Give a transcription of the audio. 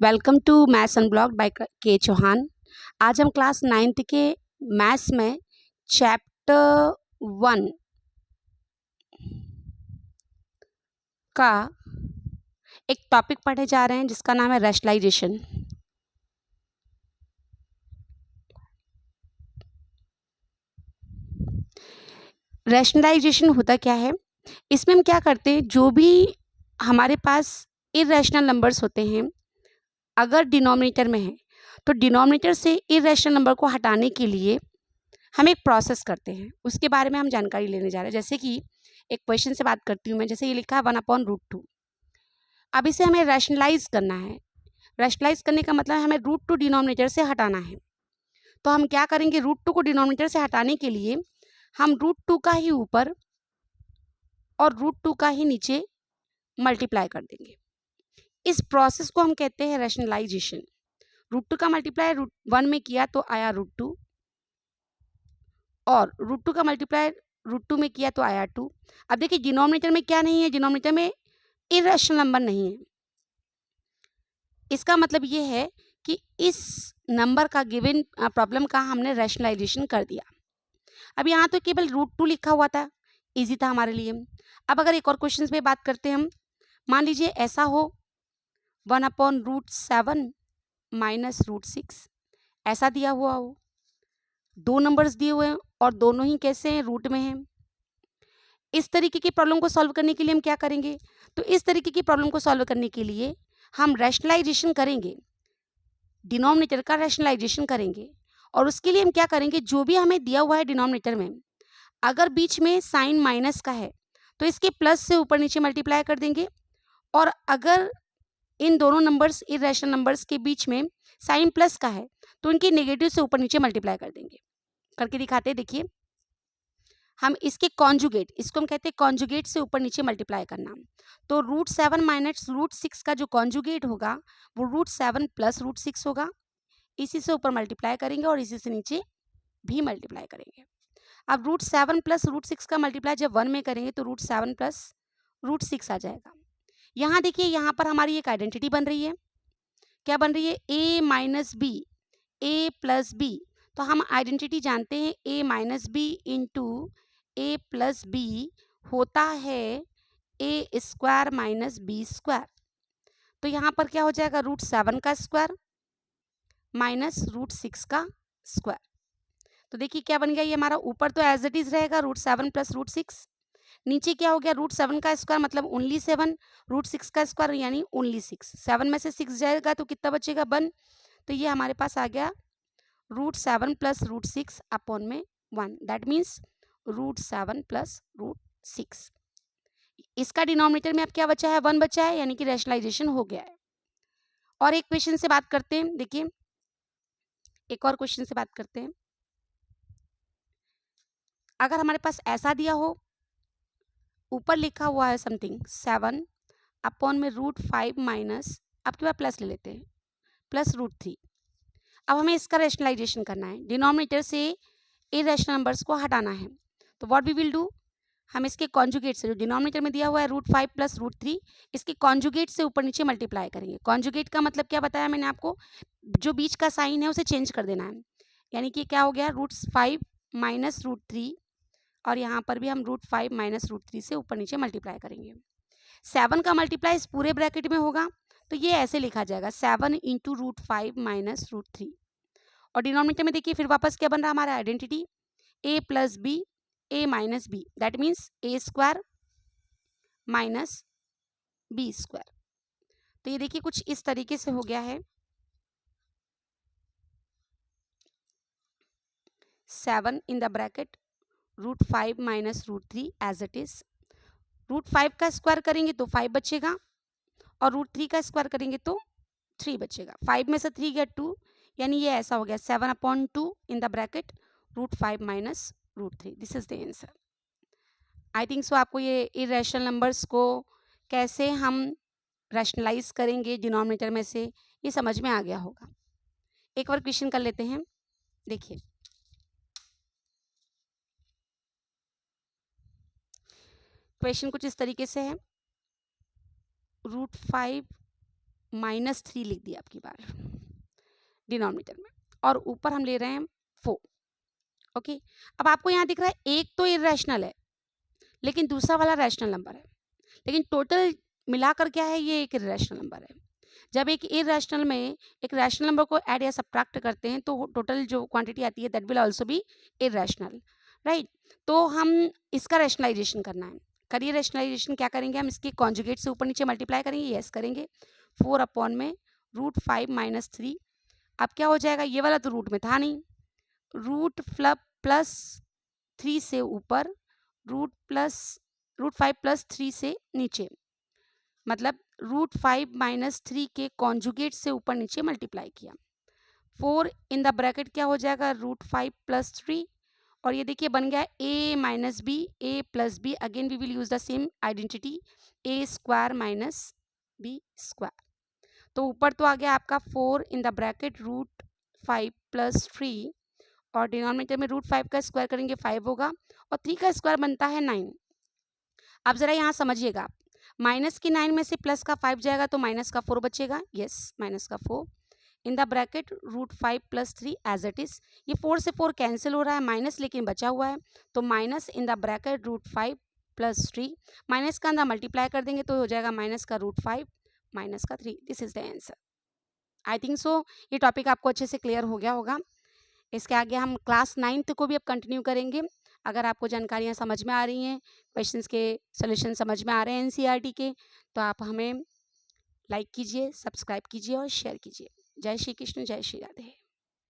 Welcome to maths unblocked by K Chauhan. आज हम class 9th के मैथ्स में चैप्टर 1 का एक टॉपिक पढ़ने जा रहे हैं जिसका नाम है रैशनलाइजेशन। रैशनलाइजेशन होता क्या है? इसमें हम क्या करते हैं, जो भी हमारे पास इरेशनल नंबर्स होते हैं अगर डिनोमिनेटर में है तो डिनोमिनेटर से इरेशनल नंबर को हटाने के लिए हम एक प्रोसेस करते हैं, उसके बारे में हम जानकारी लेने जा रहे हैं। जैसे कि एक क्वेश्चन से बात करती हूँ मैं, जैसे ये लिखा है 1/√2। अब इसे हमें रैशनलाइज करना है। रैशनलाइज करने का मतलब हमें √2 डिनोमिनेटर से हटाना है। तो हम क्या करेंगे, √2 को डिनोमिनेटर से हटाने के लिए हम √2 का ही ऊपर और √2 का ही नीचे मल्टीप्लाई कर देंगे। इस प्रोसेस को हम कहते हैं रैशनलाइजेशन। √2 का मल्टीप्लाई √1 में किया तो आया √2, और √2 का मल्टीप्लाई √2 में किया तो आया 2। अब देखिए डिनोमिनेटर में क्या नहीं है, डिनोमिनेटर में इरेशनल नंबर नहीं है। इसका मतलब ये है कि इस नंबर का गिवन प्रॉब्लम का हमने रैशनलाइजेशन कर दिया। अब यहाँ तो केवल √2 लिखा हुआ था, इजी था हमारे लिए। अब अगर एक और क्वेश्चन पे बात करते हैं हम, मान लीजिए ऐसा हो 1/√7 माइनस √6 ऐसा दिया हुआ हो, दो नंबर्स दिए हुए हैं और दोनों ही कैसे हैं, रूट में हैं। इस तरीके की प्रॉब्लम को सॉल्व करने के लिए हम क्या करेंगे, तो इस तरीके की प्रॉब्लम को सॉल्व करने के लिए हम रैशनलाइजेशन करेंगे, डिनोमिनेटर का रैशनलाइजेशन करेंगे। और उसके लिए हम क्या करेंगे, जो भी हमें दिया हुआ है डिनोमिनेटर में, अगर बीच में साइन माइनस का है तो इसके प्लस से ऊपर नीचे मल्टीप्लाई कर देंगे, और अगर इन दोनों नंबर्स इरेशनल नंबर्स के बीच में साइन प्लस का है तो इनके नेगेटिव से ऊपर नीचे मल्टीप्लाई कर देंगे। करके दिखाते हैं, देखिए हम इसके कॉन्जुगेट, इसको हम कहते हैं कॉन्जुगेट से ऊपर नीचे मल्टीप्लाई करना। तो √7 माइनस √6 का जो कॉन्जुगेट होगा वो √7 प्लस √6 होगा। इसी से ऊपर मल्टीप्लाई करेंगे और इसी से नीचे भी मल्टीप्लाई करेंगे। अब √7 प्लस √6 का मल्टीप्लाई जब 1 में करेंगे तो √7 प्लस √6 आ जाएगा। यहाँ देखिए, यहाँ पर हमारी एक आइडेंटिटी बन रही है। क्या बन रही है, a minus b, a plus b. तो हम आइडेंटिटी जानते हैं, a minus b into a plus b होता है a² माइनस b²। तो यहाँ पर क्या हो जाएगा, √7 का स्क्वायर माइनस √6 का स्क्वायर। तो देखिए क्या बन गया, ये हमारा ऊपर तो एज इट इज रहेगा √7 प्लस √6, नीचे क्या हो गया, √7 का स्क्वायर मतलब ओनली 7, √6 का स्क्वायर यानी ओनली 6। 7 में से 6 जाएगा तो कितना बचेगा, 1। तो ये हमारे पास आ गया √7 प्लस √6 अपॉन में 1, दैट मीन्स √7 प्लस √6। इसका डिनोमिनेटर में अब क्या बचा है, 1 बचा है, यानी कि रैशनलाइजेशन हो गया है। और एक क्वेश्चन से बात करते हैं, देखिए एक और क्वेश्चन से बात करते हैं। अगर हमारे पास ऐसा दिया हो, ऊपर लिखा हुआ है समथिंग 7 अपॉन में √5 माइनस, आपके पास प्लस ले लेते हैं, प्लस √3। अब हमें इसका रैशनलाइजेशन करना है, डिनोमिनेटर से इरेशनल नंबर्स को हटाना है। तो व्हाट वी विल डू, हम इसके कॉन्जुगेट से, जो डिनोमिनेटर में दिया हुआ है √5 प्लस √3, इसके कॉन्जुगेट से ऊपर नीचे मल्टीप्लाई करेंगे। कॉन्जुगेट का मतलब क्या बताया मैंने आपको, जो बीच का साइन है उसे चेंज कर देना है। यानी कि क्या हो गया, √5 माइनस √3, और यहाँ पर भी हम √5 माइनस √3 से ऊपर नीचे मल्टीप्लाई करेंगे। 7 का मल्टीप्लाई इस पूरे ब्रैकेट में होगा, तो ये ऐसे लिखा जाएगा 7 इंटू √5 माइनस √3। और डिनोमिनेटर में देखिए फिर वापस क्या बन रहा है हमारा identity, a plus b, a minus b, that means a² minus b²। तो ये देखिए कुछ इस तरीके से हो गया है, 7 in the bracket √5 minus √3 as it is. √5 का स्क्वायर करेंगे तो 5 बचेगा, और √3 का स्क्वायर करेंगे तो 3 बचेगा। 5 में से 3 गया 2, यानी ये ऐसा हो गया 7/2 इन the bracket √5 minus √3। This is the answer. I think so आपको ये इरेशनल नंबर्स को कैसे हम रैशनलाइज करेंगे डिनोमिनेटर में से, ये समझ में आ गया होगा। एक और क्वेश्चन कर लेते हैं, देखिए क्वेश्चन कुछ इस तरीके से है, √5 -3 लिख दिया आपकी बार डिनोमिनेटर में, और ऊपर हम ले रहे हैं 4। ओके, अब आपको यहाँ दिख रहा है एक तो इरेशनल है लेकिन दूसरा वाला रैशनल नंबर है, लेकिन टोटल मिलाकर क्या है, ये एक इरेशनल नंबर है। जब एक इरेशनल में एक रैशनल नंबर को ऐड या सब्ट्रैक्ट करते हैं तो टोटल जो क्वांटिटी आती है that will also be irrational, right. तो हम इसका रैशनलाइजेशन करना है। करिए रैशनलाइजेशन, क्या करेंगे हम, इसके कॉन्जुगेट से ऊपर नीचे मल्टीप्लाई करेंगे, यस करेंगे, 4 अपॉन में √5 - 3। अब क्या हो जाएगा, ये वाला तो रूट में था नहीं, रूट प्लस 3 से ऊपर, √5 + 3 से नीचे, मतलब √5 - 3 के कॉन्जुगेट से ऊपर नीचे मल्टीप्लाई किया। 4 इन द ब्रैकेट क्या हो जाएगा, √5 + 3, और ये देखिए बन गया a - b, a + b, again we will use the same identity, a² - b²। तो ऊपर तो आ गया आपका 4 इन द ब्रैकेट √5 + 3, और डिनोमिनेटर में √5 का स्क्वायर करेंगे 5 होगा, और 3 का स्क्वायर बनता है 9। अब जरा यहाँ समझिएगा, माइनस की 9 में से प्लस का 5 जाएगा तो माइनस का 4 बचेगा, यस माइनस का 4 in the bracket √5 + 3 as it is. ये 4 से 4 कैंसिल हो रहा है, माइनस लेकिन बचा हुआ है, तो minus in the bracket √5 + 3, minus का अंदर मल्टीप्लाई कर देंगे तो हो जाएगा माइनस का √5 माइनस का 3। This is the answer. I think so ये टॉपिक आपको अच्छे से क्लियर हो गया होगा। इसके आगे हम क्लास 9th को भी अब कंटिन्यू करेंगे। अगर आपको जानकारियाँ समझ में आ रही हैं, क्वेश्चंस के सॉल्यूशन समझ में आ रहे हैं एनसीईआरटी के, तो आप हमें लाइक कीजिए, सब्सक्राइब कीजिए और शेयर कीजिए। जय श्री कृष्ण, जय श्री राधे।